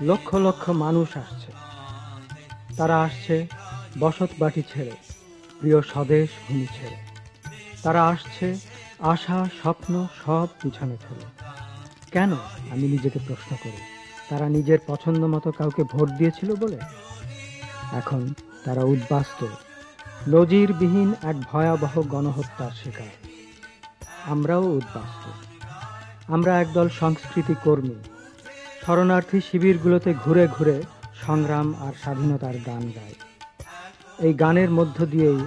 লক্ষ লক্ষ মানুষ আসছে। তারা আসছে বসত বাটি ছেড়ে, প্রিয় স্বদেশ ভূমি ছেড়ে। তারা আসছে আশা স্বপ্ন সব পিছনে ফেলে। কেন, আমি নিজেকে প্রশ্ন করি। তারা নিজের পছন্দ মতো কাউকে ভোট দিয়েছিল বলে? এখন তারা উদ্বাস্ত, নজিরবিহীন এক ভয়াবহ গণহত্যার শিকার। আমরাও উদ্বাস্ত। আমরা একদল সংস্কৃতি কর্মী, শরণার্থী শিবিরগুলোতে ঘুরে ঘুরে সংগ্রাম আর স্বাধীনতার গান গাই। এই গানের মধ্য দিয়েই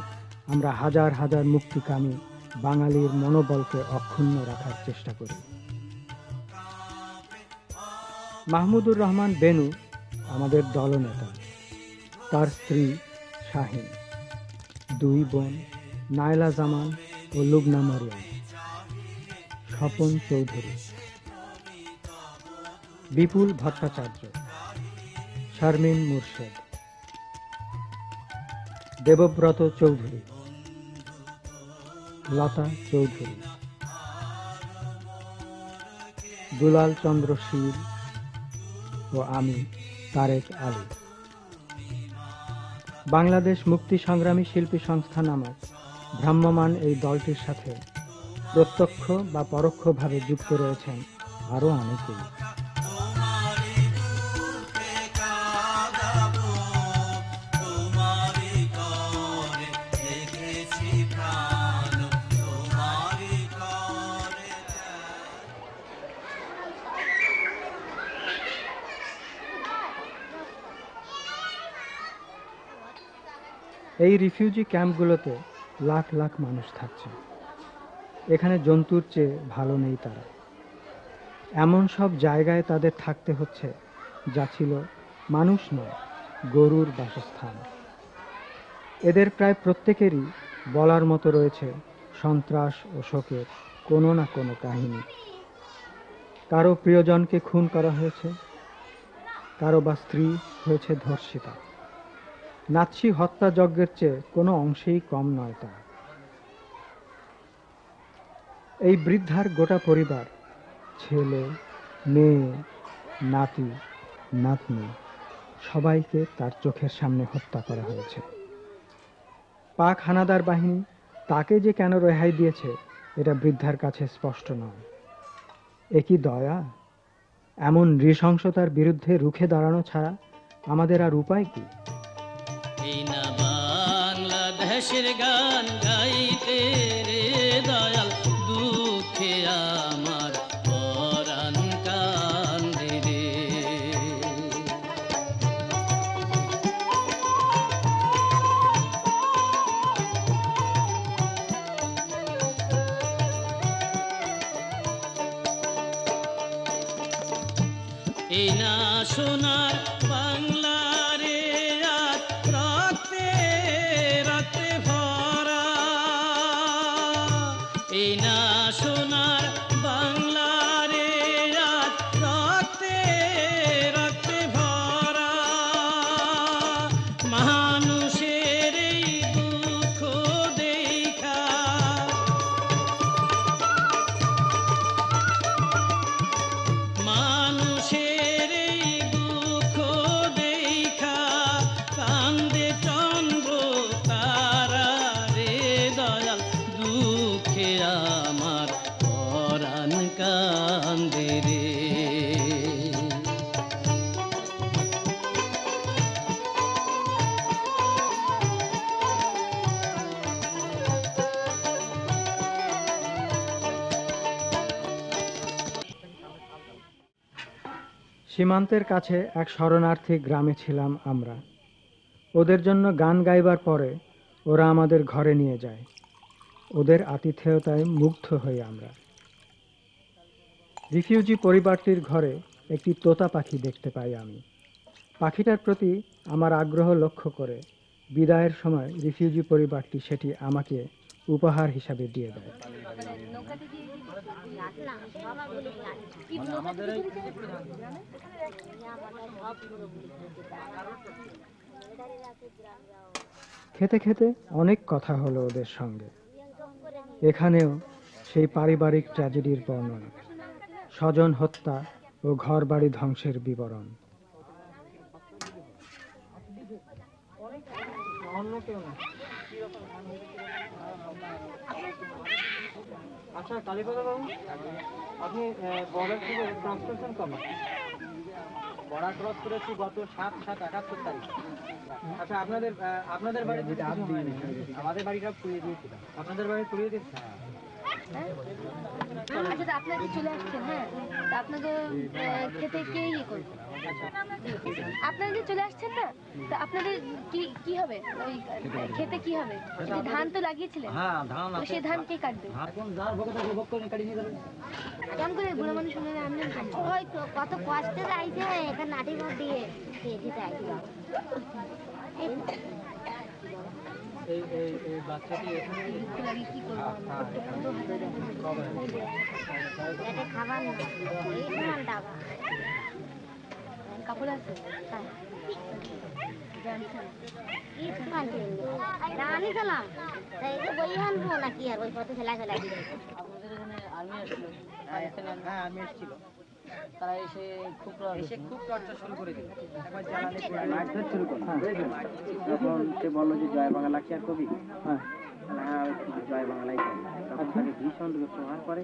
আমরা হাজার হাজার মুক্তিকামী বাঙালির মনোবলকে অক্ষুণ্ণ রাখার চেষ্টা করি। মাহমুদুর রহমান বেনু আমাদের দলনেতা, তার স্ত্রী শাহিন, দুই বোন নায়লা জামান ও লুবনা মরিয়ম, স্বপন চৌধুরী, বিপুল ভট্টাচার্য, শারমিন মুর্শেদ, দেবব্রত চৌধুরী, লতা চৌধুরী, দুলাল চন্দ্র শীল ও আমি তারেক আলী। বাংলাদেশ মুক্তি সংগ্রামী শিল্পী সংস্থা নামক ভ্রাম্যমাণ এই দলটির সাথে প্রত্যক্ষ বা পরোক্ষভাবে যুক্ত রয়েছেন আরও অনেকেই। এই রিফিউজি ক্যাম্পগুলোতে লাখ লাখ মানুষ থাকছে। এখানে জন্তুর চেয়ে ভালো নেই তারা। এমন সব জায়গায় তাদের থাকতে হচ্ছে যা ছিল মানুষ নয়, গরুর বাসস্থান। এদের প্রায় প্রত্যেকেরই বলার মতো রয়েছে সন্ত্রাস ও শোকের কোনো না কোনো কাহিনী। কারো প্রিয়জনকে খুন করা হয়েছে, কারো বা স্ত্রী হয়েছে ধর্ষিতা। নাৎসি হত্যাযজ্ঞের চেয়ে কোনো অংশেই কম নয় তা। এই বৃদ্ধার গোটা পরিবার, ছেলে, মেয়ে, নাতি, নাতনি, সবাইকে তার চোখের সামনে হত্যা করা হয়েছে। পাক হানাদার বাহিনী তাকে যে কেন রেহাই দিয়েছে এটা বৃদ্ধার কাছে স্পষ্ট নয়। এ কি দয়া? এমন নৃশংসতার বিরুদ্ধে রুখে দাঁড়ানো ছাড়া আমাদের আর উপায় কি? এই না বাংলাদেশের গান গাইতে রে দয়াল, দুঃখে আমার পরাণ কান্দে রে। এই না সোনার বাংলারে আজ রক্তে রক্তে ভরা, এই না সোনার বাংলারে আজ রক্তে রক্তে ভরা। মানুষের এই দুঃখ দেখা, মানুষের এই দুঃখ দেখা কান্দে চন্দ্র তারা রে দয়াল, দুঃখে আমার পরাণ কান্দে রে। সীমান্তের কাছে এক শরণার্থী গ্রামে ছিলাম আমরা। ওদের জন্য গান গাইবার পরে ওরা আমাদের ঘরে নিয়ে যায়। ওদের আতিথেয়তায় মুগ্ধ হই আমরা। রিফিউজি পরিবারটির ঘরে একটি তোতা পাখি দেখতে পাই আমি। পাখিটার প্রতি আমার আগ্রহ লক্ষ্য করে বিদায়ের সময় রিফিউজি পরিবারটি সেটি আমাকে উপহার হিসাবে দিয়ে দেয়। খেতে খেতে অনেক কথা হলো ওদের সঙ্গে। এখানেও সেই পারিবারিক ট্র্যাজেডির বর্ণনা, স্বজন হত্যা ও ঘরবাড়ি ধ্বংসের বিবরণ। অন্য কেউ না। আচ্ছা কালীপদ বাবু, আপনি বর্ডার থেকে ক্রস করেছেন কবে? বর্ডার ক্রস করেছি গত 7/7/78 তারিখ। আচ্ছা আপনাদের বাড়ি কিছু হয়নি? আমাদের বাড়িটা পুড়িয়ে দিয়েছিল। আপনাদের বাড়ি পুড়িয়ে দিচ্ছে? আচ্ছা তো আপনারা যে চলে আসছেন, হ্যাঁ, তা আপনাদের খেতে কে ইয়ে করবে? আপনারা যে চলে আসছেন না, তা আপনাদের কি হবে? ওই খেতে কি হবে? এই ধান তো লাগিয়েছিলেন, হ্যাঁ ধান তো সেই ধান কে কাটবে? এখন যার ভোগে তাকে ভোগ করে কাটিয়ে নিয়ে যাবে। কেমন করে বুড়ো মানুষ শুনে আনলেন কেন? হয়তো কত কষ্টে আইছে এখানে নাটি মোট দিয়ে খেতে আইছে। এই বাচ্চাটি এখানে দুঃখ লাগে, কি করবো এটা খাবার না এই সমান টাকা কাপড় আছে? হ্যাঁ জানছেন? কি সমান রানি সালাম তাই যে বই আনবো নাকি আর ওই পথে ফেলা ফেলা দিবে। আপনাদের এখানে আর্মি আসলো, হ্যাঁ আর্মি এসেছিল। তারা এসে খুব টর্চার শুরু করে দিল। একবার জ্বালানি মারধর শুরু করলো। তখন সে বললো যে জয় বাংলা কি আর কবি? হ্যাঁ জয় বাংলাই কবি। তখন তাকে ভীষণ প্রহার করে,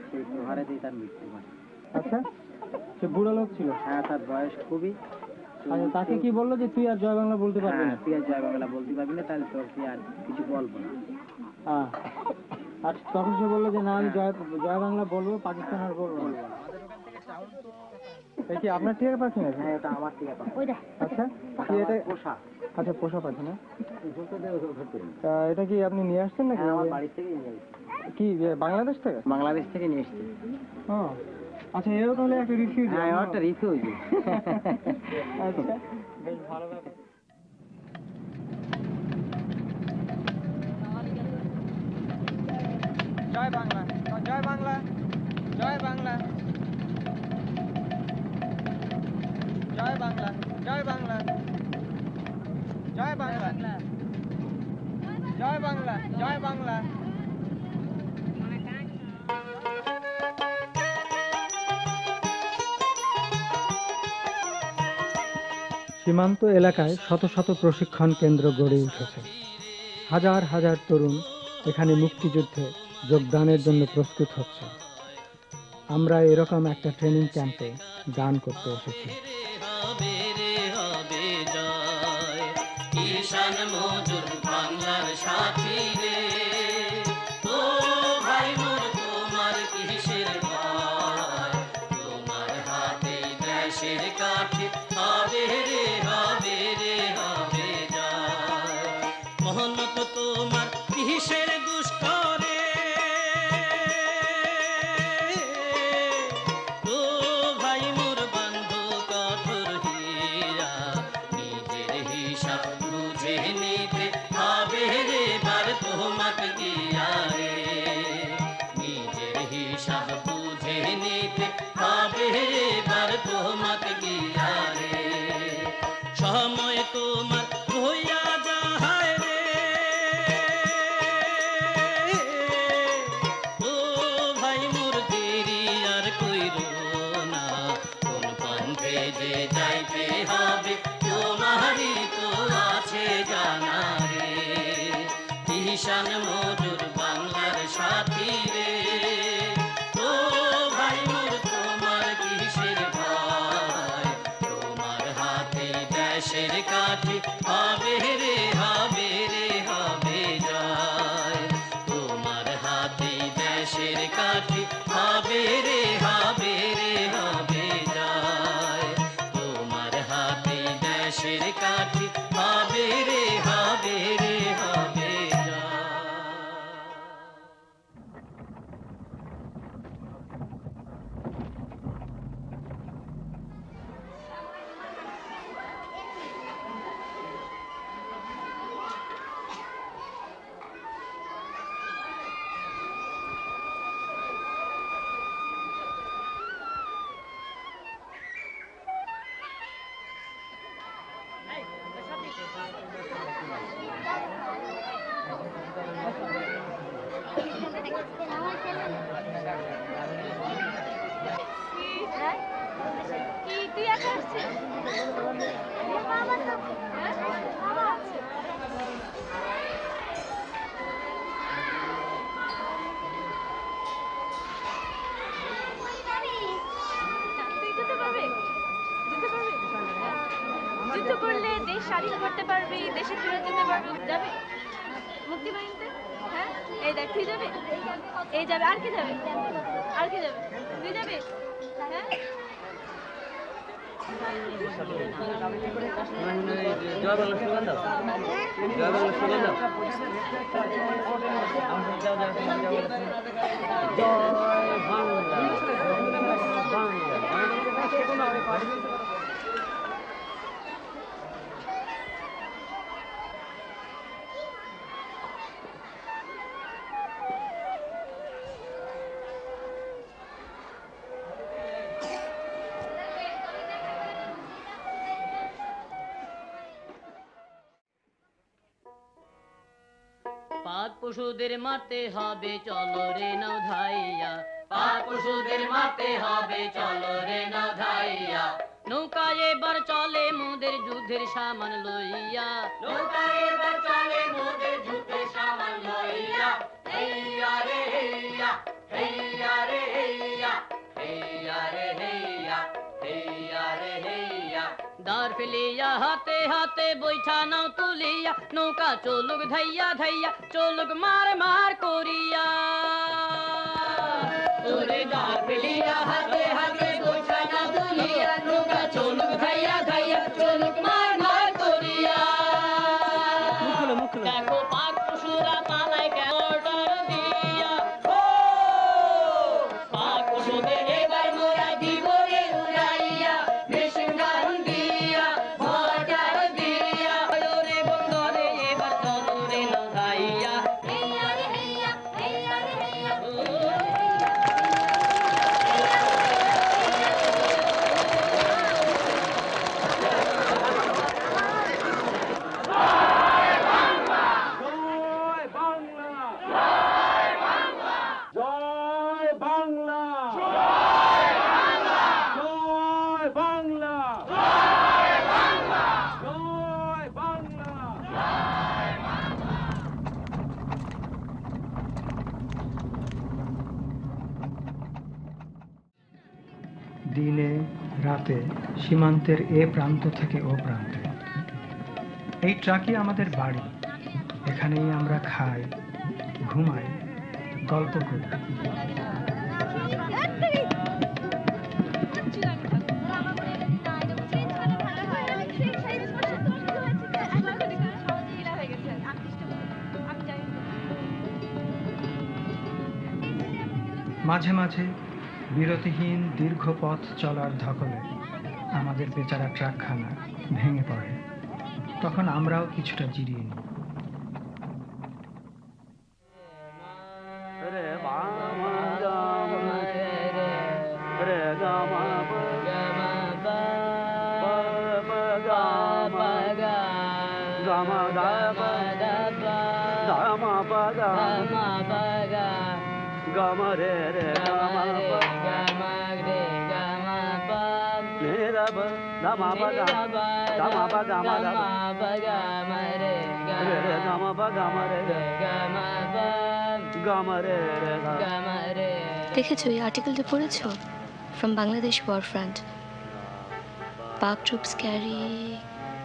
সেই প্রহারে দিয়ে তার মৃত্যু হয়। আচ্ছা, সে বুড়ো লোক ছিল? হ্যাঁ তার বয়স খুবই। আচ্ছা, তাকে কি বললো যে তুই আর জয় বাংলা বলতে পারবি না? হ্যাঁ তুই আর জয় বাংলা বলতে পারবি না, তাহলে তোকে আর কিছু বলবো না। আর তখন সে বললো যে না আমি জয় বাংলা বলবো, পাকিস্তান আর বলবো না। এই কি আপনার টিয়ার পাখি নাকি? হ্যাঁ এটা আমার থেকে পাবো। ওইটা আচ্ছা, কি এটা? পোষা। আচ্ছা, পোষা পাখি না? ধরতে এটা কি আপনি নিয়ে আসছেন নাকি? আমার বাড়ি থেকেই নিয়ে এসেছি। কি বাংলাদেশ থেকে? বাংলাদেশ থেকে নিয়ে এসেছি। ও আচ্ছা, এরও তাহলে একটা রিফিউজ? হ্যাঁ একটা রিফিউজ। আচ্ছা, বেশ ভালো ব্যাপার। জয় বাংলা, জয় বাংলা, জয় বাংলা, জয় বাংলা, জয় বাংলা, জয় বাংলা, জয় বাংলা, জয় বাংলা। সীমান্ত এলাকায় শত শত প্রশিক্ষণ কেন্দ্র গড়ে উঠেছে। হাজার হাজার তরুণ এখানে মুক্তিযুদ্ধে যোগদানের জন্য প্রস্তুত হচ্ছে। আমরা এরকম একটা ট্রেনিং ক্যাম্পে গান করতে এসেছি। ঈশান মজুর বাংলার সাথী রে, ও ভাই মোর তোমার কিসের ভয়, তোমার হাতে দেশের কাঠি হবে রে, হবে রে, হবে যায়। মহনত তোমার কিসের দুষ্ট রে, ও ভাই মোর বান্ধব কঠোর হীরা, নিজের হিসাব বুঝে নিতে হবে রে বার তোমাকে গিয়া রে, নিজের হিসাব বুঝে নিতে হবে রে বার তোমাকে গিয়া রে। সময় তোমার হইয়া যায় রে, ও ভাই মোর দেরি আর কইরো না, কোন পন্থে যে যাইতে হবে তোমারই তো আছে জানা রে। ঈশান মজুর বাংলার সাথী রে, ও ভাই মোর তোমার কিসের ভয়, তোমার হাতে দেশের কাঠি হবে রে, হবে রে, হবে যায়। তোমার হাতে দেশের কাঠি হবে রে, হবে রে, হবে যায়। তোমার হাতে দেশের কাঠি হবে রে, হবে রে, হবে যায়। করতে পারবি, দেশে ফিরে যেতে পারবি, যাবে মুক্তিবাহিনীতে? হ্যাঁ, এই দেখ তুই যাবে, এই যাবে, আর কে যাবে, আর কে যাবে, তুই যাবে? হ্যাঁ, জয় বাংলা স্লোগান দাও, জয় বাংলা স্লোগান দাও। জয় বাংলা। পাক পশুদের মারতে হবে, চলো রে নাও ধাইয়া, পাক পশুদের মারতে হবে, চলো রে নাও ধাইয়া। নৌকা এবার চলে মোদের যুদ্ধের সামান লইয়া, নৌকা এবার চলে মোদের যুদ্ধের সামান লইয়া। হেইয়া রে হেইয়া, হেইয়া রে হেইয়া, হেইয়া রে হেইয়া, হেইয়া রে হেইয়া। দাঁড় ফেলিয়া হাতে হাতে বৈঠা নাও তুলিয়া, নৌকা চলুক ধাইয়া ধাইয়া, চলুক মার মার করিয়া। ওরে দাঁড় ফেলিয়া হাতে হাতে বৈঠা নাও তুলিয়া, নৌকা চলুক ধাইয়া ধাইয়া, চলুক মার মার করিয়া। দেখো পাক পশুরা পালায় অর্ডার দিয়া, পাক পশুদের এবার মোরা দিব রে উড়াইয়া, মেশিন গান দিয়া, মর্টার দিয়া। রে বন্দরে এবার চলো রে লড়াইয়া, হেইয়া রে হেইয়া, হেইয়া রে হেইয়া। দিনে রাতে সীমান্তের এ প্রান্ত থেকে ও প্রান্তে। এই ট্রাকই আমাদের বাড়ি, এখানেই আমরা খাই, ঘুমাই, গল্প করি। মাঝে মাঝে বিরতিহীন দীর্ঘ পথ চলার ধকলে আমাদের বেচারা ট্রাকখানা ভেঙে পড়ে, তখন আমরাও কিছুটা জিরিয়ে নিই। দেখেছো এই আর্টিকেলটা পড়েছো? ফ্রম বাংলাদেশ ওয়ার ফ্রন্ট, পাক ট্রুপস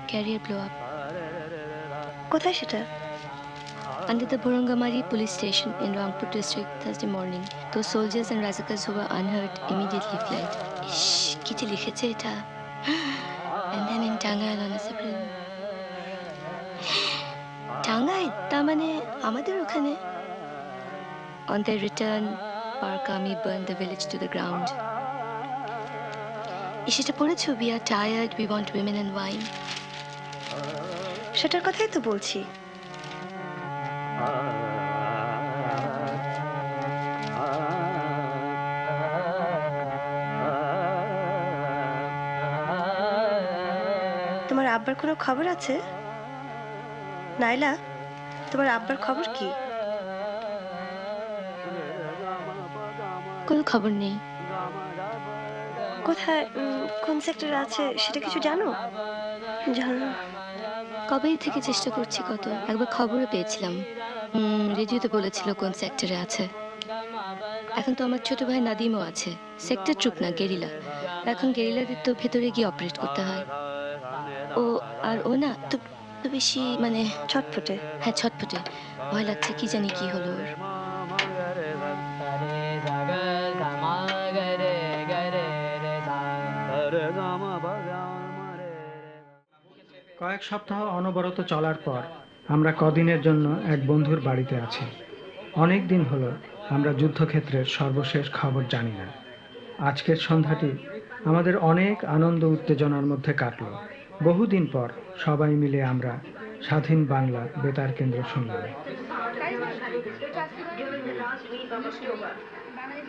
ক্যারিয়ার ব্লো আপ। কোথায় সেটা? Under the Borangamari police station in Rangpur district Thursday morning. Those soldiers and Razakas who were unhurt immediately fled. Ish, কি যে লিখেছে এটা? And then in Tangail on a separate... Tangail, তার মানে আমাদের ওখানে? On their return, Park Army burned the village to the ground. সেটা পড়েছো? We are tired, we want women and wine. সেটার কথাই তো বলছি। তোমার আব্বার কোনো খবর আছে? নাইলা, তোমার আব্বার খবর কি? কোনো খবর নেই। কোথায়, কোন সেক্টরে আছে সেটা কিছু জানো? জানো? কবেই থেকে চেষ্টা করছি কত, একবার খবরও পেয়েছিলাম, রেডিওতে বলেছিল কোন সেক্টরে আছে। এখন তো আমার ছোট ভাই নাদিমও আছে, সেক্টর ট্রুপ না, গেরিলা। এখন গেরিলাদের তো ভেতরে গিয়ে অপারেট করতে হয়। ও আর ও না তো বেশি মানে ছটফটে। হ্যাঁ, ছটফটে। ভয় লাগছে, কি জানি কি হলো ওর। কয়েক সপ্তাহ অনবরত চলার পর আমরা কদিনের জন্য এক বন্ধুর বাড়িতে আছি। অনেক দিন হলো আমরা যুদ্ধক্ষেত্রের সর্বশেষ খবর জানি না। আজকের সন্ধ্যাটি আমাদের অনেক আনন্দ উত্তেজনার মধ্যে কাটল। বহুদিন পর সবাই মিলে আমরা স্বাধীন বাংলা বেতার কেন্দ্র শুনলাম।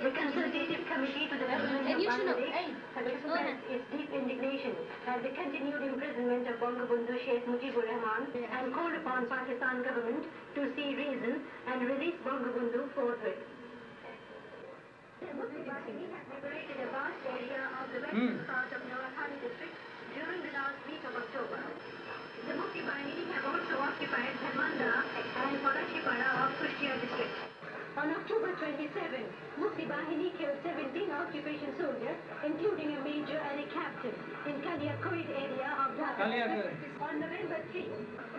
The Consultative Committee to the Development of Bangladesh has expressed its deep indignation at the continued imprisonment of Bangabandhu Sheikh Mujibur Rahman and called upon Pakistan government to see reason and release Bangabandhu forthwith. The Mufti Bahini has liberated a vast area of the western part of Noakhali district during the last week of October. The Mufti Bahini have also occupied Dharmanda and Parachipara of Kushtia district. On October 27, Mufti Bahini killed 17 occupation soldiers, including a major and a captain, in Kaliakoid area of Dhaka. On November 3,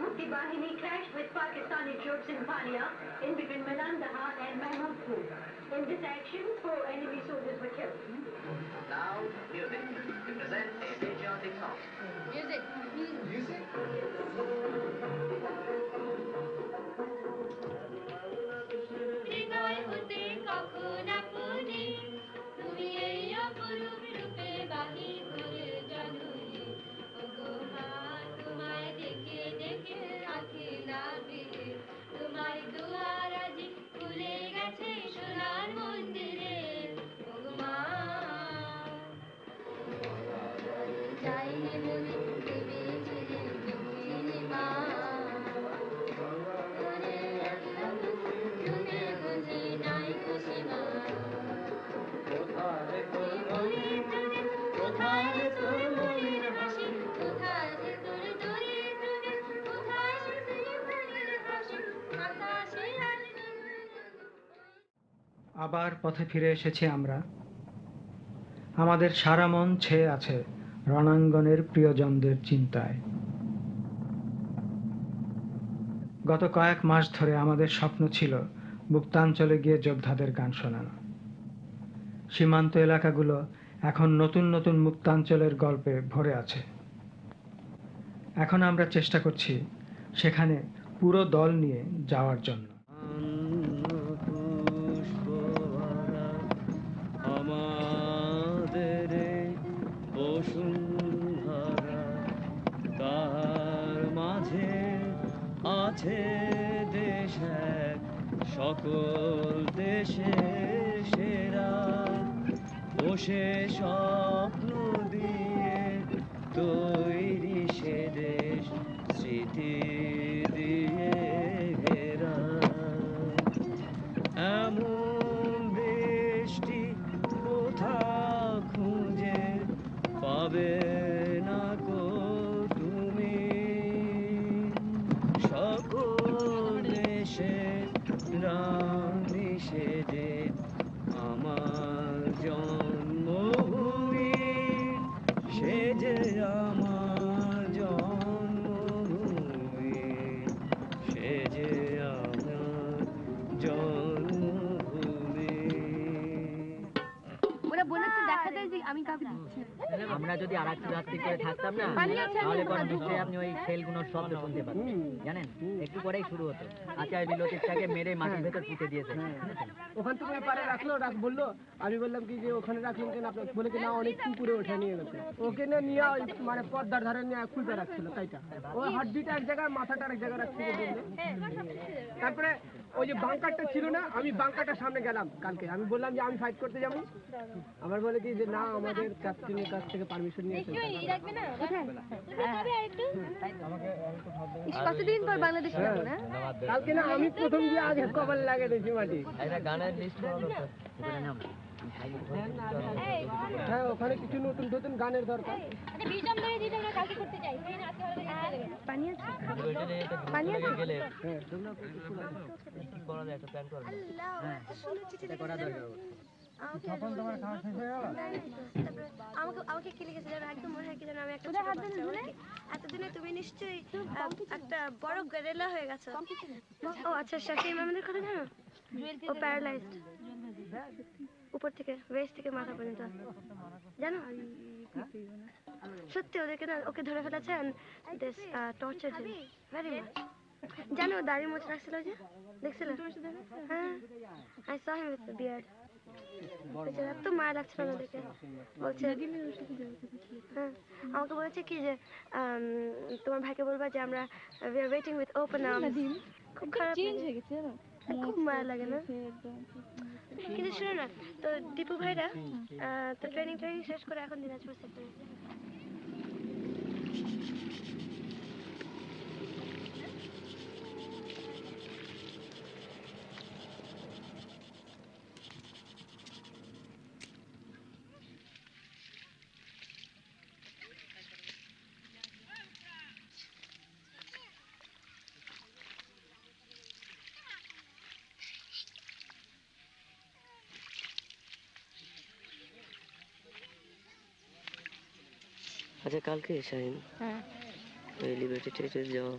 Mufti Bahini clashed with Pakistani troops in Palia, in between Melandaha and Mahmudpur. In this action, 4 enemy soldiers were killed. Now, music to present a patriotic song. Music. হৃদয় হতে কখন আপনি তুমি এই অপরূপ রূপে বাহি করে জননী ওগো মা তোমায় দেখে দেখে আঁখি লাগে তোমার দুয়ার আজি খুলে গেছে সোনার মন্দিরে ওগো মা যাইনি বলে দেবে ছেড়ে দক্ষিণী মা আবার পথে ফিরে এসেছি আমরা। আমাদের সারা মন ছেয়ে আছে রণাঙ্গনের প্রিয়জনদের চিন্তায়। গত কয়েক মাস ধরে আমাদের স্বপ্ন ছিল মুক্তাঞ্চলে গিয়ে যোদ্ধাদের গান শোনানো। সীমান্ত এলাকাগুলো এখন নতুন নতুন মুক্তাঞ্চলের গল্পে ভরে আছে। এখন আমরা চেষ্টা করছি সেখানে পুরো দল নিয়ে যাওয়ার জন্য। আমাদের বসুন্ধরা তার মাঝে আছে দেশ এক সকল দেশে সেরা বসে স্বপ্ন দিয়ে তৈরি সে দেশ স্মৃতি দিয়ে ঘেরা এমন দেশটি কোথা খুঁজে পাবে না কো তুমি সকল দেশে রানী সেজে আমার জন্মভূমি সেজে আমার জন্মভূমি সেজে আমার জন্মভূমি। ওরা বলেছে দেখা যায় যে আমি কাউকে দিচ্ছি। আমরা যদি আরেকটু রাত্রি করে থাকতাম না তাহলে পরে নিশ্চয়ই আপনি ওই খেলগুলোর শব্দ শুনতে পাচ্ছেন। জানেন একটু পরেই শুরু হতো। আচার বিলতিটাকে মেরে মাটির ভেতর পুঁতে দিয়েছে। ওখান থেকে ওই পারে রাখলো বললো, আমি বললাম কি যে ওখানে রাখলেন কেন আপনার, বলে কি না অনেক পুকুরে ওঠে নিয়ে গেছে। ওকে না নিয়ে ওই মানে পদ্মার ধারে নিয়ে খুলতে রাখছিল তাইটা। ওই হাড্ডিটা এক জায়গায় মাথাটা এক জায়গায় রাখছিল। তারপরে ওই যে বাংকারটা ছিল না, আমি বাংকারটার সামনে গেলাম কালকে। আমি বললাম যে আমি ফাইট করতে যাবো। আমার বলে কি যে না আমাদের ক্যাপ্টেনের কাছ থেকে পারমিশন নিয়েছে। কতদিন পর বাংলাদেশে যাবো না? কালকে না আমি প্রথম যে আগে কপাল লাগে দিয়েছি মাটি। গানের লিস্ট হ্যাঁ ওখানে কিছু নতুন নতুন গানের দরকার। পানি আছে? পানি আছে? করা যায় একটা প্ল্যান করব। হ্যাঁ এটা করা দরকার। আমাকে আমাকে কি লিখেছে যেন একদম মনে হয় কি যেন আমি একটা এতদিনে তুমি নিশ্চয়ই একটা বড় গেরেলা হয়ে গেছো। ও আচ্ছা শাফি ইমামের কথা জানো? ও প্যারালাইজড উপর থেকে ওয়েস্ট থেকে মাথা পর্যন্ত, জানো? সত্যি ওদেরকে না ওকে ধরে ফেলেছে দিস টর্চার ভেরি মাচ। জানো দাড়ি মোচ রাখছিল যে, দেখছিল? হ্যাঁ, আই সা হিম উইথ দ্য বিয়ার্ড। এত মায়া লাগছিল না দেখে। বলছে হ্যাঁ, আমাকে বলেছে কি যে তোমার ভাইকে বলবা যে আমরা we are waiting with open arms. খুব খারাপ চেঞ্জ হয়ে গেছে না, খুব মায়া লাগে না? কিন্তু শোনো না, তো দীপু ভাইরা তো ট্রেনিং শেষ করে এখন দিনাজপুর সেক্টরে। আচ্ছা কালকে শাহিন ওই লিবার্টি টেরিটরি যাওয়া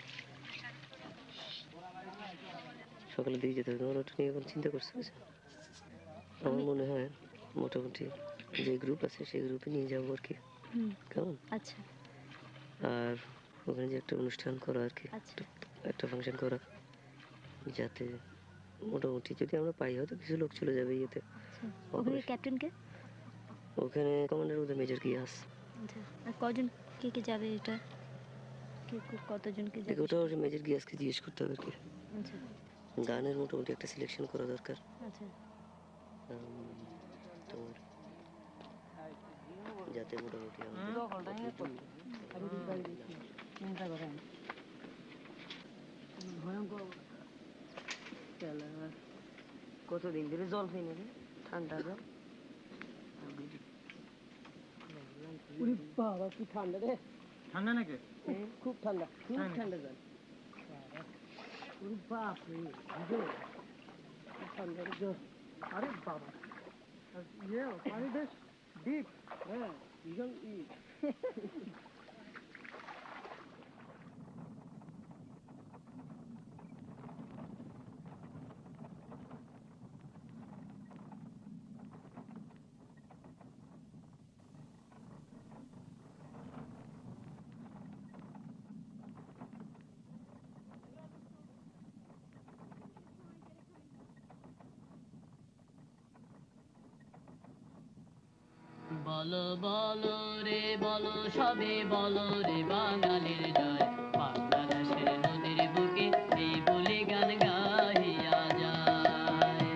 সকালে দিয়ে যেতে হবে, তোমার ওটা নিয়ে এখন চিন্তা করছো? আমার মনে হয় মোটামুটি যে গ্রুপ আছে সেই গ্রুপে নিয়ে যাবো আর কি। কেমন? আচ্ছা। আর ওখানে যে একটা অনুষ্ঠান করা আর কি, একটা ফাংশন করা, যাতে মোটামুটি যদি আমরা পাই হয়তো কিছু লোক চলে যাবে ইয়েতে। ওখানে ক্যাপ্টেনকে? ওখানে কমান্ডার ওদের মেজর গিয়াস। আচ্ছা, আর কজন কে যাবে এটা? কতজনকে যাবে? ওটা ওর মেজর গিয়াসকে জিজ্ঞেস করতে হবে আর কি। আচ্ছা, গানের মোটামুটি একটা সিলেকশন করা দরকার। আচ্ছা, তোমার যাতে মোটামুটি কতদিন ধরে জল খাই না রে, ঠান্ডা জল। বাবা কি ঠান্ডা রে! ঠান্ডা নাকি? খুব ঠান্ডা, খুব ঠান্ডা জল। বাপ রে, ঠান্ডা জল। আরে বাবা, ইয়ে পানি বেশ ডিপ। হ্যাঁ, ভীষণ বলো বলো রে বলো সবে বলো রে বাঙালির জয়, বাংলাদেশের নদীর বুকে এই বলে গান গাহিয়া যায়।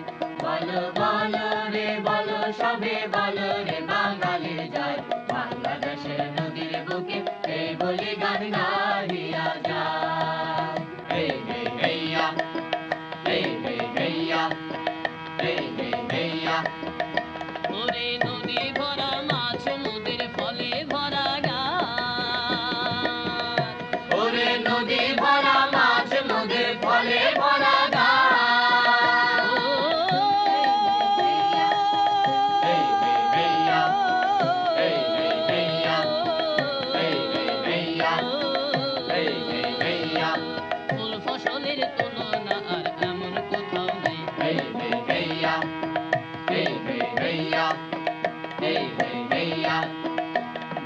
বলো বলো রে বলো সবে বলো রে বাঙালির জয়, বাংলাদেশের নদীর বুকে এই বলে গান গাহিয়া যায়। এই হে হেইয়া, এই হে হেইয়া, এই হে হেইয়া। ওরে নদী ভরা মাছ নদীর ফলে ভরা গান, ওরে নদী ভরা মাছ নদীর ফলে ভরা গান। এই হে হেইয়া, এই হে হেইয়া, এই হে হেইয়া, এই হে হেইয়া। ফুল ফসলের তুলনা আর এমন কোথাও নেই। এই হে হেইয়া, এই হে হেইয়া, এই হে হেইয়া।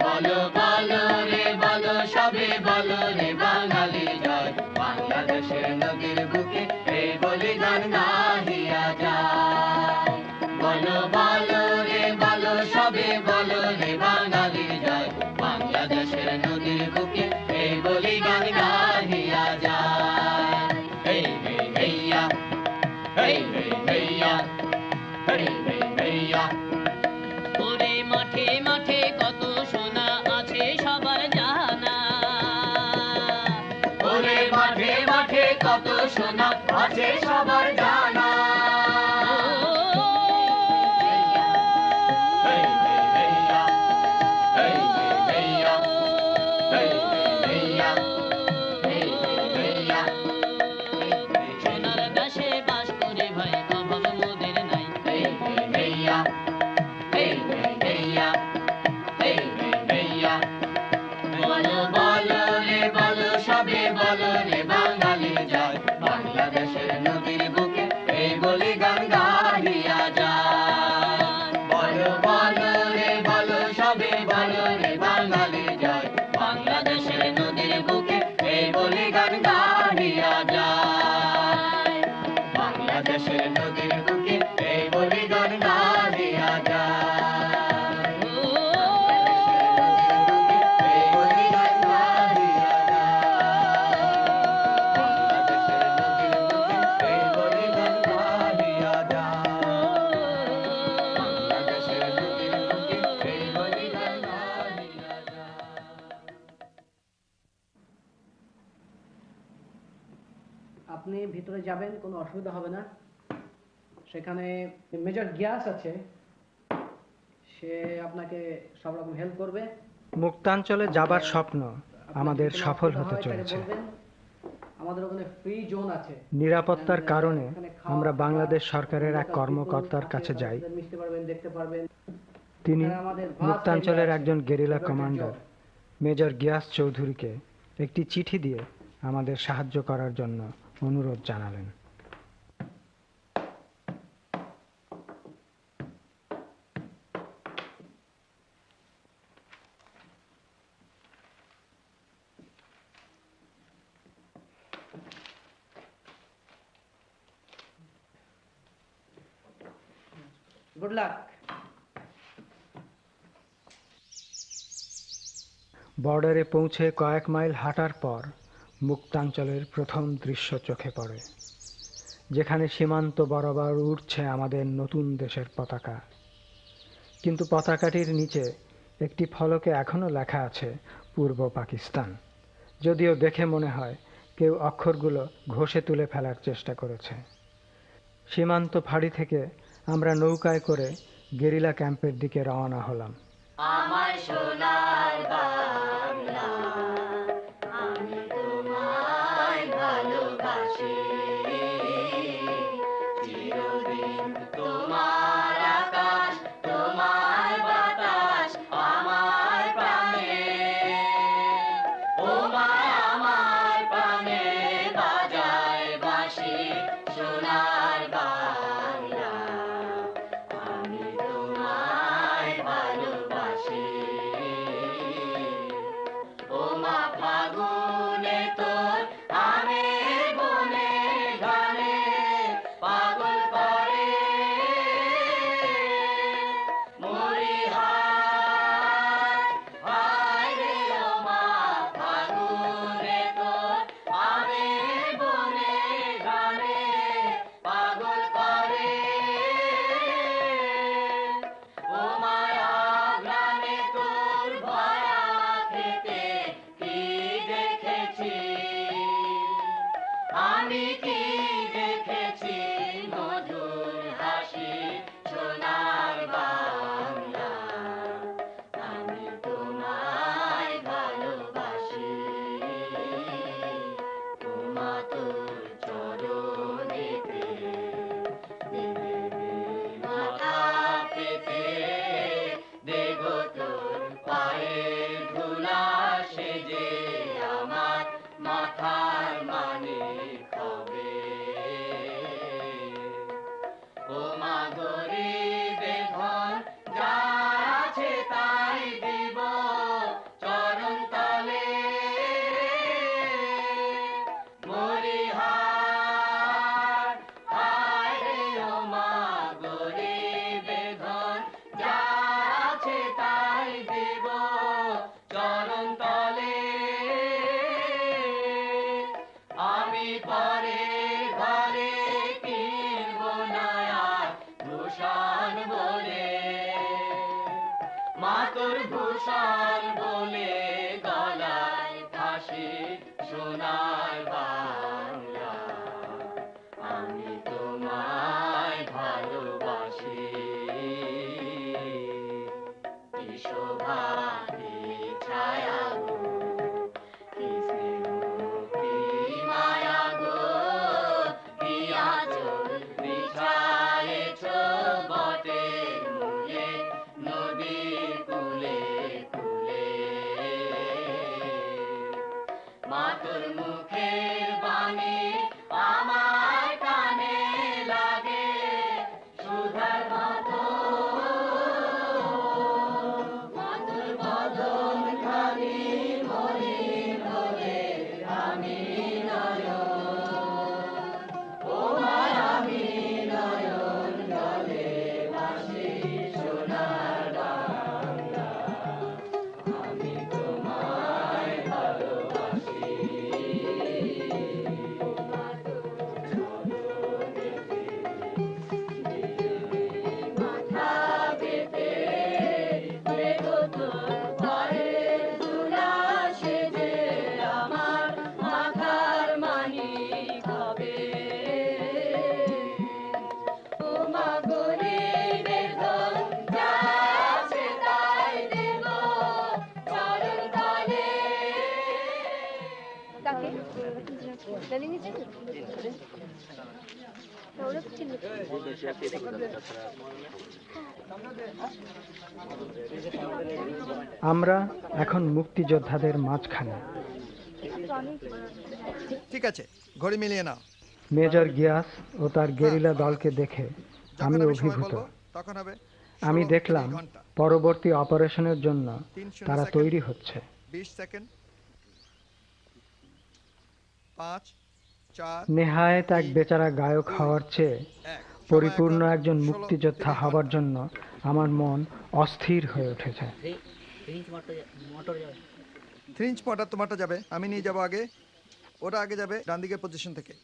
বলো বলো রে বলো সবে বলো রে বাঙালির জয়, বাংলাদেশের নদীর বুকে এই বলে গান গাহিয়া যায়। বলো বলো রে বলো সবে বলো রে বাঙালির জয়, বাংলাদেশের নদীর বুকে এই বলে গান গাহিয়া যায়। এই হে হেইয়া, এই হে হেইয়া, এই হে হেইয়া। ওরে মাঠে মাঠে কত সোনা আছে সবার জানা, ওরে মাঠে মাঠে কত সোনা আছে সবার জানা। এই হে হেইয়া, এই হে হেইয়া, এই হে হেইয়া, এই হে হেইয়া। সোনার দেশে বাস করে ভাই অভাব মোদের নাই। এই হে হেইয়া। আপনি ভিতরে যাবেন, কোনো অসুবিধা হবে না। সেখানে মেজর গিয়াস আছে, সে আপনাকে সব রকম হেল্প করবে। মুক্তাঞ্চলে যাবার স্বপ্ন আমাদের সফল হতে চলেছে। আমাদের ওখানে ফ্রি জোন আছে। নিরাপত্তার কারণে আমরা বাংলাদেশ সরকারের এক কর্মকর্তার কাছে যাই। মিশতে পারবেন, দেখতে পারবেন। তিনি মুক্তাঞ্চলের একজন গেরিলা কমান্ডার মেজর গিয়াস চৌধুরীকে একটি চিঠি দিয়ে আমাদের সাহায্য করার জন্য অনুরোধ জানালেন। Good luck. বর্ডারে পৌঁছে কয়েক মাইল হাঁটার পর মুক্তাঞ্চলের প্রথম দৃশ্য চোখে পড়ে, যেখানে সীমান্ত বরাবর উড়ছে আমাদের নতুন দেশের পতাকা। কিন্তু পতাকাটির নিচে একটি ফলকে এখনো লেখা আছে পূর্ব পাকিস্তান, যদিও দেখে মনে হয় কেউ অক্ষরগুলো ঘষে তুলে ফেলার চেষ্টা করেছে। সীমান্ত ফাঁড়ি থেকে আমরা নৌকায় করে গেরিলা ক্যাম্পের দিকে রওনা হলাম। আমার সোনার বাংলা, আমি তোমায় ভালোবাসি, চিরদিন তোমার আকাশ, তোমার বাতাস আমার প্রাণে, ও মা আমার প্রাণে বাজায় বাঁশি সোনার বাংলা, আমি তোমায় ভালোবাসি, ও মা ফাগুনে তোর আমের বনে গানে পাগল করে মরিহার, হায় রে ও মা ফাগুনে তোর আমের বনে গানে পাগল করে, ও মায়া গ্রামে তোর ভরা খেতে কি দেখেছি, আমি কি দেখেছি মধুর হাসি সোনার বাংলা, আমি তোমায় ভালোবাসি, ও মা তোর চরণেতে দেবে মাথা পেতে, দেবো তোর পায়ের ধুলা সেজে আমার মাথার মানিক হবে, ও মা গরিবে ধন যা আছে তাই দিব চরণ তলে, মরিহার, হায় রে ও মা গরিবে ধন যা আছে তাই দিব চরণ তলে, আমি পরের ঘরে কিনব না আর ভূষণ বলে, মা তোর ভূষণ বলে গলায় ফাঁসি সোনার বাংলা, আমি তোমায় ভালোবাসি, কি শোভা কি ছায়া গো, কি স্নেহ কি মায়া গো, কি আঁচল বিছায়েছ বটের মূলে নদীর কূলে কূলে, মা তোর মুখের রানিং এ ছিলেন? না, ওরা তো চিনবে। আমরা এখন মুক্তিযোদ্ধাদের মাঝখানে। ঠিক আছে, ঘড়ি মিলিয়ে নাও। মেজর গিয়াস ও তার গেরিলা দলকে দেখে আমি অভিভূত। তখন হবে আমি দেখলাম পরবর্তী অপারেশনের জন্য তারা তৈরি হচ্ছে। 20 সেকেন্ড। 5 4 নেহায়েত এক বেচারা গায়ক হওয়ার চেয়ে পরিপূর্ণ একজন মুক্তিযোদ্ধা হবার জন্য আমার মন অস্থির হয়ে উঠেছে। 3 ইঞ্চ মোটর তোমারটা যাবে, আমি নিয়ে যাব আগে। ওরা আগে যাবে ডান দিকের পজিশন থেকে।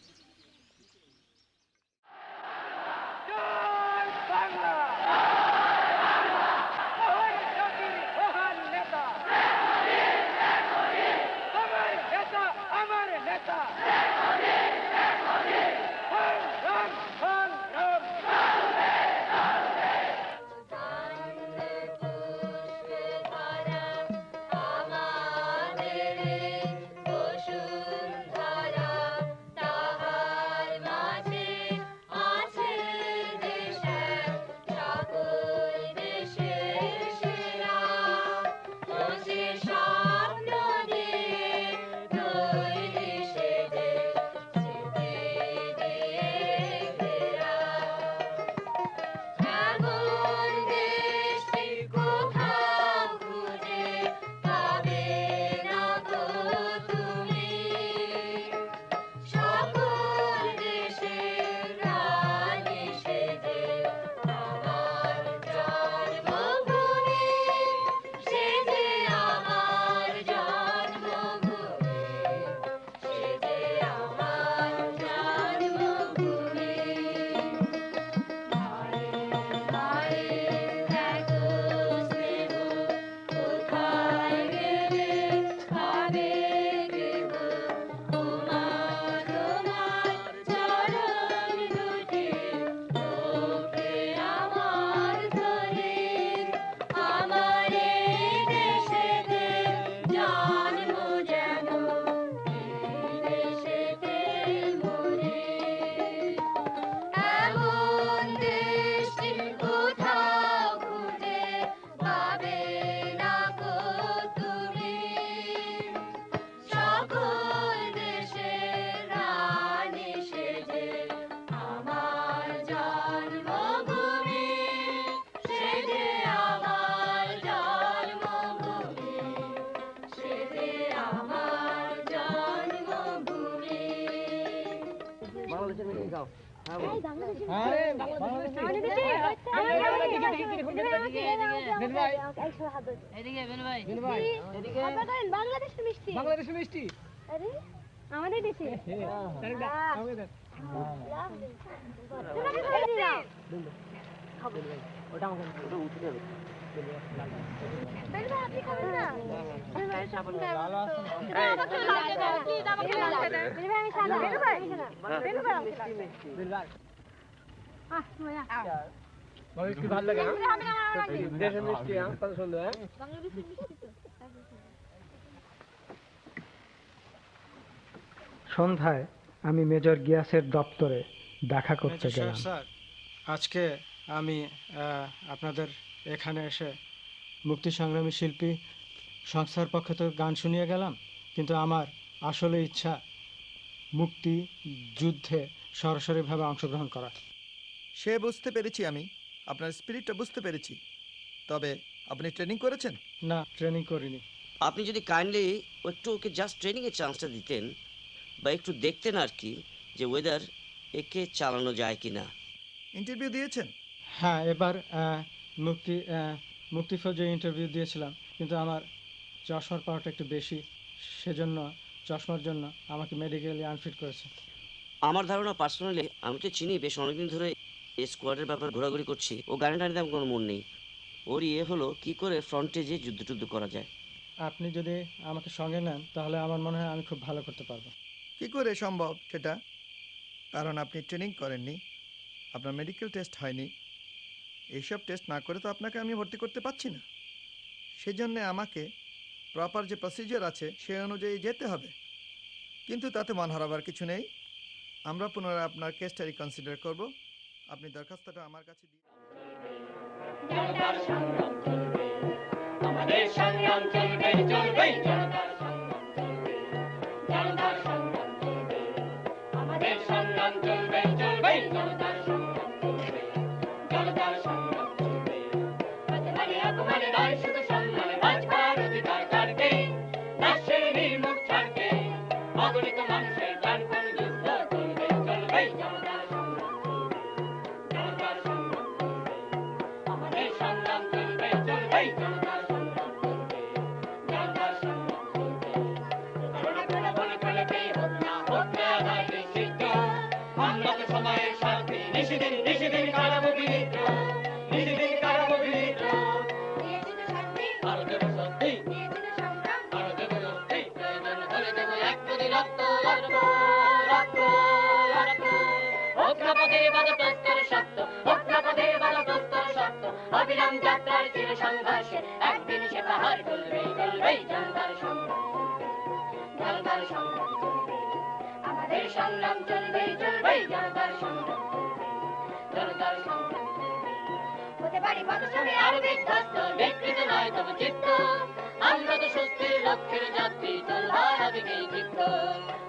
বাংলাদেশের মিষ্টি। বাংলাদেশের মিষ্টি। আরে আমাদের দেশে। ওটা আমাকে ওটা উঠে যাবে। আপনি খাবেন না? ভালো আছেন? আমি সাদা। মিষ্টি ভালো লাগে। দেশের মিষ্টি কত সুন্দর। সন্ধ্যায় আমি মেজর গিয়াসের দপ্তরে দেখা করতে গেলাম। স্যার, আজকে আমি আপনাদের এখানে এসে মুক্তি সংগ্রামী শিল্পী সংস্থার পক্ষ থেকে গান শুনিয়ে গেলাম, কিন্তু আমার আসলে ইচ্ছা মুক্তি যুদ্ধে সরাসরিভাবে অংশগ্রহণ করা। সে বুঝতে পেরেছি, আমি আপনার স্পিরিটটা বুঝতে পেরেছি। তবে আপনি ট্রেনিং করেছেন? না, ট্রেনিং করিনি। আপনি যদি কাইন্ডলি একটু ওকে জাস্ট ট্রেনিংয়ের চান্সটা দিতেন বা একটু দেখতেন আর কি, যে ওয়েদার একে চালানো যায় কি না। ইন্টারভিউ দিয়েছেন? হ্যাঁ, এবার মুক্তি ফৌজে ইন্টারভিউ দিয়েছিলাম, কিন্তু আমার চশমার পাওয়ারটা একটু বেশি, সেজন্য চশমার জন্য আমাকে মেডিকেলি আনফিট করেছে। আমার ধারণা পার্সোনালি, আমি তো চিনি বেশ অনেকদিন ধরে এই স্কোয়াডের ব্যাপার ঘোরাঘুরি করছি, ও গাড়ি টানিতে আমার কোনো মন নেই। ওর হলো কি করে ফ্রন্টে যে যুদ্ধ করা যায়। আপনি যদি আমাকে সঙ্গে নেন তাহলে আমার মনে হয় আমি খুব ভালো করতে পারবো। কি করে সম্ভব সেটা? কারণ আপনি ট্রেনিং করেননি, আপনার মেডিকেল টেস্ট হয়নি। এইসব টেস্ট না করে তো আপনাকে আমি ভর্তি করতে পারছি না। সেজন্য আমাকে প্রপার যে প্রসিজার আছে সে অনুযায়ী যেতে হবে। কিন্তু তাতে মন হারাবার কিছু নেই। আমরা পুনরায় আপনার কেসটা রিকনসিডার করব। আপনি দরখাস্তটা আমার কাছে দিয়ে জনতার সংগ্রাম চলবে, আমাদের সংগ্রাম চলবে, চলবে জনতার সংগ্রাম চলবে, জনতার সংগ্রাম চলবে, আমাদের সংগ্রাম চলবে, চলবে জনতার সংগ্রাম চলবে, জনতার সংগ্রাম চলবে। মানে অপমানে নয় শুধু সম্মানে বাঁচবার অধিকার কারকে, রাষ্ট্রের নির্মুখ ছাড়কে, অগণিত মানুষের প্রাণপণ যুদ্ধ চলবে, চলবে জনতার সংগ্রাম চলবে, জনতার সংগ্রাম চলবে, আমাদের সংগ্রাম চলবে, চলবে জনতার সংগ্রাম চলবে, জনতার সংগ্রাম চলবে। করোনা বলে ফেলবে হোক না আঘাত নিষিদ্ধ, আমরা তো সময়ের সাথে নিষিদিন নিষিদিন কারাবো বিদ্রোহ, নিষিদিন কারাবো বিদ্রোহ। আরো দেবো শক্তি, আরো দেবো শক্তি, প্রয়োজন হলে দেবো এক নদী রক্ত, রক্ত, রক্ত, রক্ত। হোক না পথের বাধা প্রস্তর শক্ত, হোক না পথের বাধা প্রস্তর শক্ত, অবিরাম যাত্রার চির সংঘর্ষে একদিন সে পাহাড় টলবে, টলবে জনতার সংগ্রাম চলবে, জনতার সংগ্রাম চলবে, আমাদের সংগ্রাম চলবে, চলবে জনতার সংগ্রাম চলবে, জনতার সংগ্রাম চলবে। হতে পারি পথশ্রমে আরো বিধ্বস্ত, বিকৃত নয় তবু চিত্ত, আমরা তো স্বস্তির লক্ষ্যের যাত্রী, চলবার আবেগে চিত্ত।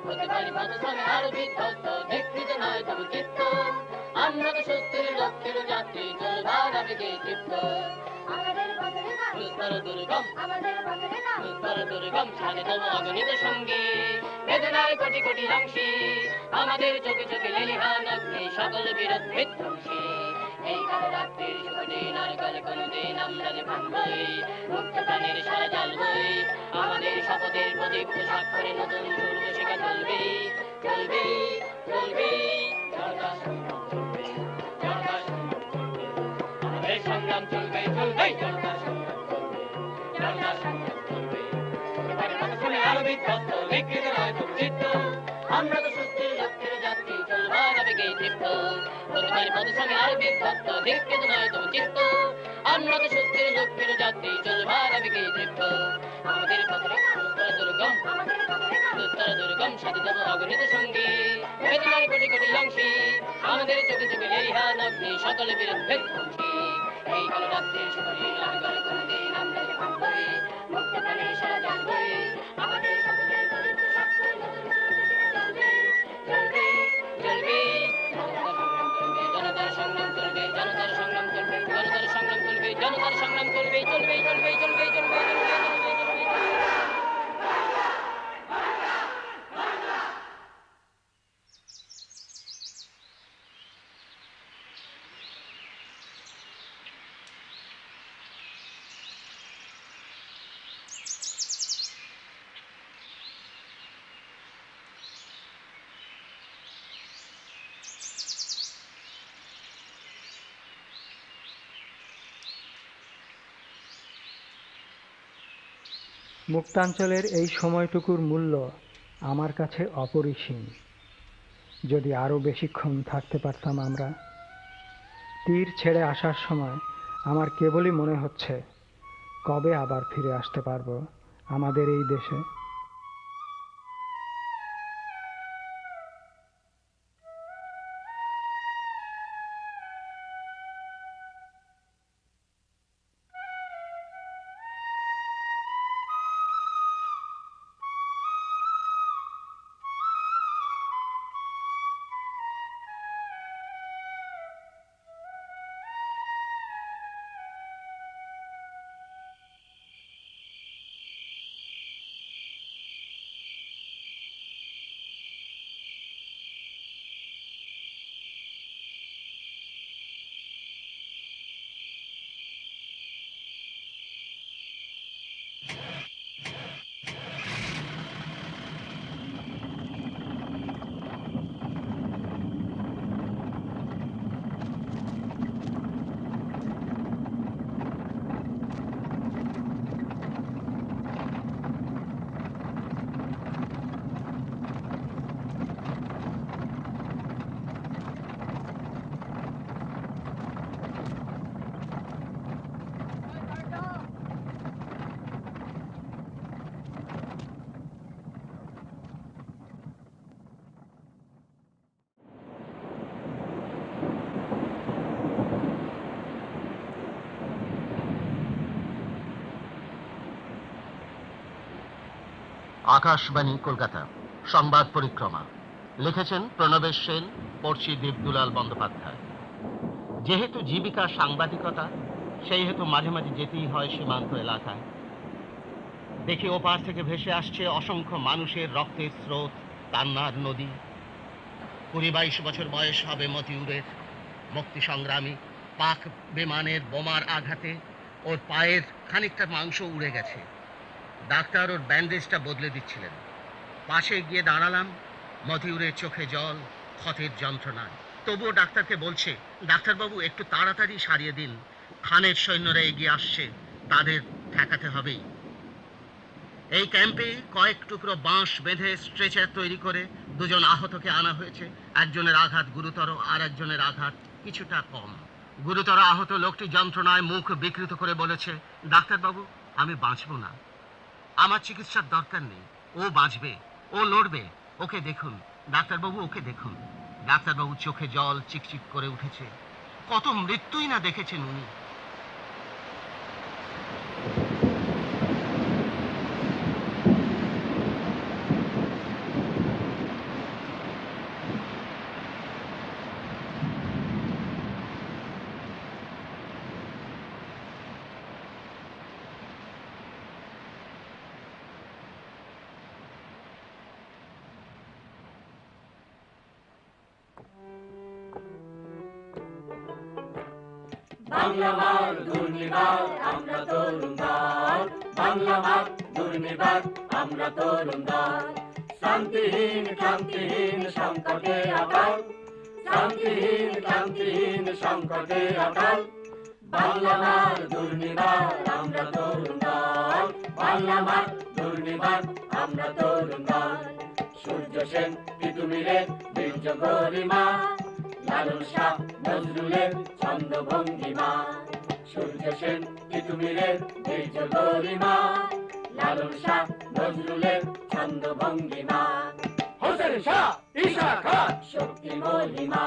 হতে পারি পথশ্রমে আরো বিধ্বস্ত, বিকৃত নয় তবু চিত্ত, আমরা তো স্বস্তির লক্ষ্যের যাত্রী, চলবার আবেগে চিত্ত। আমাদের পথের নাম দুস্তর দুর্গম, আমাদের পথের নাম দুস্তর দুর্গম, সাথে তবু অগণিত সঙ্গী, বেদনার কোটি কোটি অংশী, আমাদের চোখে চোখে লেলিহান অগ্নি, সকল বিরোধ বিধ্বংসী। এই কালো রাত্রির শুভ দিন আর কালে কোনদিন আমরা যে ভাঙবই, মুক্ত প্রাণের সারা জ্বালবই, আমাদের শপথের প্রদীপ স্বাক্ষরে নতুন সূর্য শিখা চলবে, চলবে, চলবে জনতার সংগ্রাম চলবে, জনতার সংগ্রাম চলবে, আমাদের সংগ্রাম চলবে, চলবে জনতার সংগ্রাম চলবে, জনতার সংগ্রাম চলবে। শুনে আরো বিধ্বস্ত, বিকৃত নয় তবু চিত্ত, আমরা তো সুস্থির লক্ষ্যের যাত্রী, চলবার আবেগে চিত্ত। হতে পারি পথশ্রমে আরো বিধ্বস্ত, বিকৃত নয় তবু চিত্ত, আমরা তো সুস্থির লক্ষ্যের যাত্রী, চলবার আবেগে চিত্ত। আমাদের পথের দুস্তর দুর্গম, দুস্তর দুর্গম, সাথে তবু অগণিত সঙ্গী, বেদনার কোটি কোটি অংশী, আমাদের চোখে চোখে লেলিহান অগ্নি, সকল বিরোধ বিধ্বংসী। এই কালো রাত্রির শুভ দিন আমি করে কোনদিন আমরা যে ভাঙবই, মুক্ত প্রাণের সারা জ্বালবই, আমাদের সকলের প্রদীপ্ত স্বাক্ষরে নতুন সূর্য শিখা চলবে, চলবে, চলবে জনতার সংগ্রাম চলবে, জনতার সংগ্রাম চলবে, জনতার সংগ্রাম চলবে, জনতার সংগ্রাম চলবে, চলবে, চলবে, চলবে, চলবে, চলবে, চলবে, চলবে। মুক্তাঞ্চলের এই সময়টুকুর মূল্য আমার কাছে অপরিসীম। যদি আরও বেশিক্ষণ থাকতে পারতাম আমরা। তীর ছেড়ে আসার সময় আমার কেবলই মনে হচ্ছে কবে আবার ফিরে আসতে পারবো আমাদের এই দেশে। আকাশবাণী কলকাতা সংবাদ পরিক্রমা লিখেছেন প্রণবেশ সেন, পড়ছি দীপদুলাল বন্দ্যোপাধ্যায়। যেহেতু জীবিকা সাংবাদিকতা, সেই হেতু মাঝে মাঝে যেতেই হয় সীমান্ত এলাকায়। দেখি ওপার থেকে ভেসে আসছে অসংখ্য মানুষের রক্তের স্রোত, কান্নার নদী। 20-22 বছর বয়স হবে মতিউরের। মুক্তি সংগ্রামী। পাক বিমানের বোমার আঘাতে ওর পায়ের খানিকটা মাংস উড়ে গেছে। ডাক্তার ওর ব্যান্ডেজটা বদলে দিচ্ছিলেন। পাশে গিয়ে দাঁড়ালাম। মতিউরের চোখে জল, ক্ষতের যন্ত্রণায়। তবুও ডাক্তারকে বলছে, ডাক্তারবাবু একটু তাড়াতাড়ি সারিয়ে দিন, খানের সৈন্যরা এগিয়ে আসছে, তাদের ঠেকাতে হবেই। এই ক্যাম্পে কয়েক টুকরো বাঁশ বেঁধে স্ট্রেচার তৈরি করে 2 জন আহতকে আনা হয়েছে। একজনের আঘাত গুরুতর, আর একজনের আঘাত কিছুটা কম। গুরুতর আহত লোকটি যন্ত্রণায় মুখ বিকৃত করে বলেছে, ডাক্তারবাবু আমি বাঁচব না, আমার চিকিৎসার দরকার নেই, ও বাঁচবে, ও লড়বে, ওকে দেখুন ডাক্তারবাবু, ওকে দেখুন। ডাক্তারবাবু চোখে জল চিকচিক করে উঠেছে। কত মৃত্যুই না দেখেছেন উনি। বাংলা মার দুর্নিবার আমরা তরুণ দল, বাংলা মার দুর্নিবার আমরা তরুণ দল। শান্তিহীন ক্লান্তিহীন সংকটে আকাল, শান্তিহীন ক্লান্তিহীন সংকটে আকাল। বাংলা মার দুর্নিবার আমরা তরুণ দল, বাংলা মার দুর্নিবার আমরা তরুণ দল। সূর্য সেন তিতুমিরের বীর্য গরিমা, লালন শাহ নজরুলের ছন্দ ভঙ্গিমা। সূর্য সেন তিতুমিরের বীর্য গরিমা, লালন শাহ নজরুলের ছন্দ ভঙ্গিমা। হোসেন শাহ ঈশা খান শক্তি মহিমা,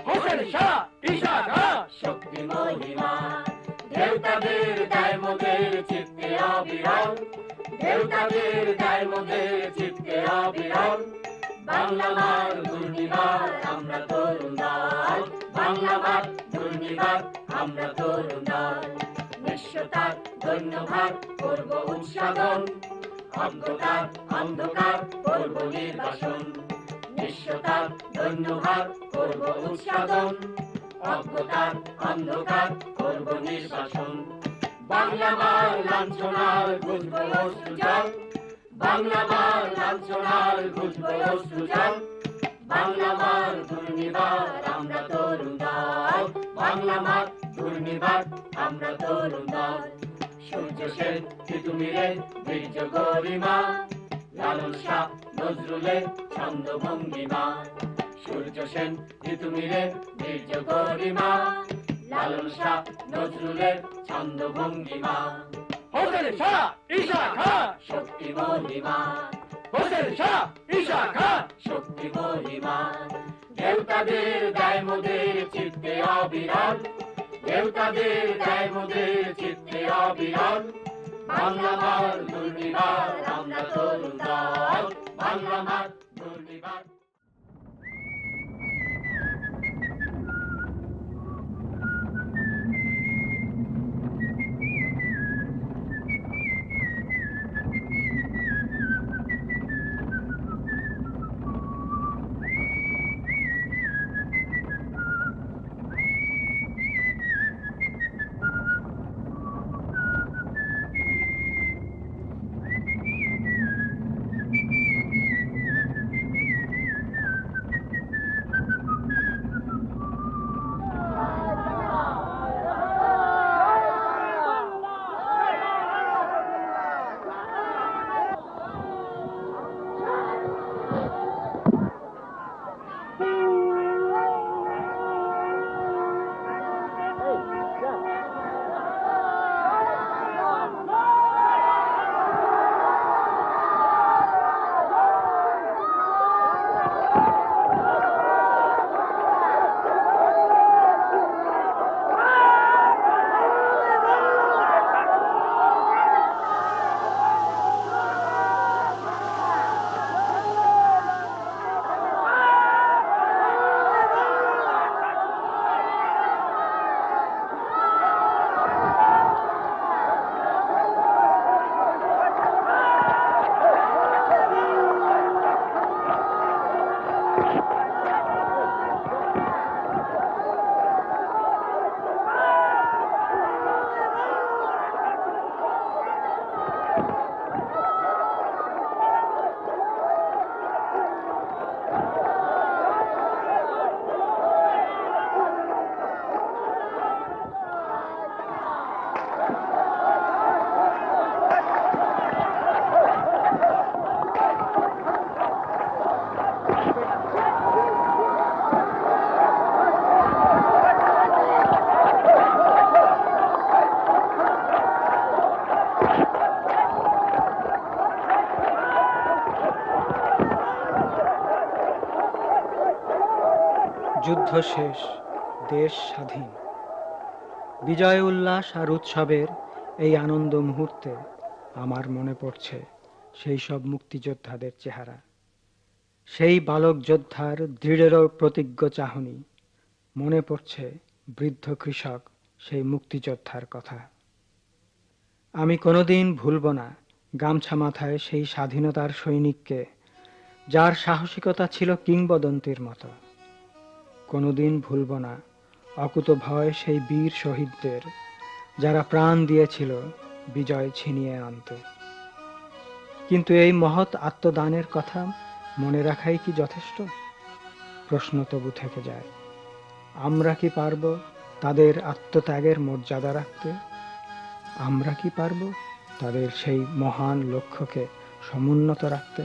হোসেন শাহ ঈশা খান শক্তি মহিমা। দেবতাদের দায় মোদের চিত্তে অবিরল, দেবতাদের দায় মোদের চিত্তে অবিরল। বাংলা মার দুর্নিবার আমরা তরুণ দল, বাংলা মার দুর্নিবার আমরা তরুণ দল। নিঃস্বতার ধন্যভার করব উৎসাদন, অন্ধকার অন্ধকার করব নির্বাসন। নিঃস্বতার ধন্যভার করব উৎসাদন, অজ্ঞতার অন্ধকার করব নির্বাসন। বাংলা মার লাঞ্ছনার বুঝব অশ্রুজল, বাংলা মার লাঞ্ছনার বুঝব অশ্রুজল। বাংলা মার দুর্নিবার আমরা তরুণ দল, বাংলা মার দুর্নিবার আমরা তরুণ দল। সূর্য সেন তিতুমিরের বীর্য গরিমা, লালন শাহ নজরুলের ছন্দ ভঙ্গিমা। সূর্য সেন তিতুমিরের বীর্য গরিমা, লালন শাহ নজরুলের ছন্দ ভঙ্গিমা। হোসেন শাহ ঈশা খান শক্তি মহিমা, হোসেন শাহ ঈশা খান শক্তি মহিমা। দেবতাদের দায় মোদের চিত্তে অবিরল, দেবতাদের দায় মোদের চিত্তে অবিরল। বাংলা মার দুর্নিবার আমরা তরুণ দল, বাংলা মার দুর্নিবার। যুদ্ধ শেষ, দেশ স্বাধীন। বিজয় উল্লাস আর উৎসবের এই আনন্দ মুহূর্তে আমার মনে পড়ছে সেই সব মুক্তিযোদ্ধাদের চেহারা, সেই বালক যোদ্ধার দৃঢ় প্রতিজ্ঞ চাহনি। মনে পড়ছে বৃদ্ধ কৃষক সেই মুক্তিযোদ্ধার কথা। আমি কোনোদিন ভুলব না গামছা মাথায় সেই স্বাধীনতার সৈনিককে, যার সাহসিকতা ছিল কিংবদন্তির মতো। কোনোদিন ভুলব না অকুতভয় সেই বীর শহীদদের, যারা প্রাণ দিয়েছিল বিজয় ছিনিয়ে আনতে। কিন্তু এই মহৎ আত্মদানের কথা মনে রাখাই কি যথেষ্ট? প্রশ্ন তবু থেকে যায়। আমরা কি পারব তাদের আত্মত্যাগের মর্যাদা রাখতে? আমরা কি পারব তাদের সেই মহান লক্ষ্যকে সমুন্নত রাখতে?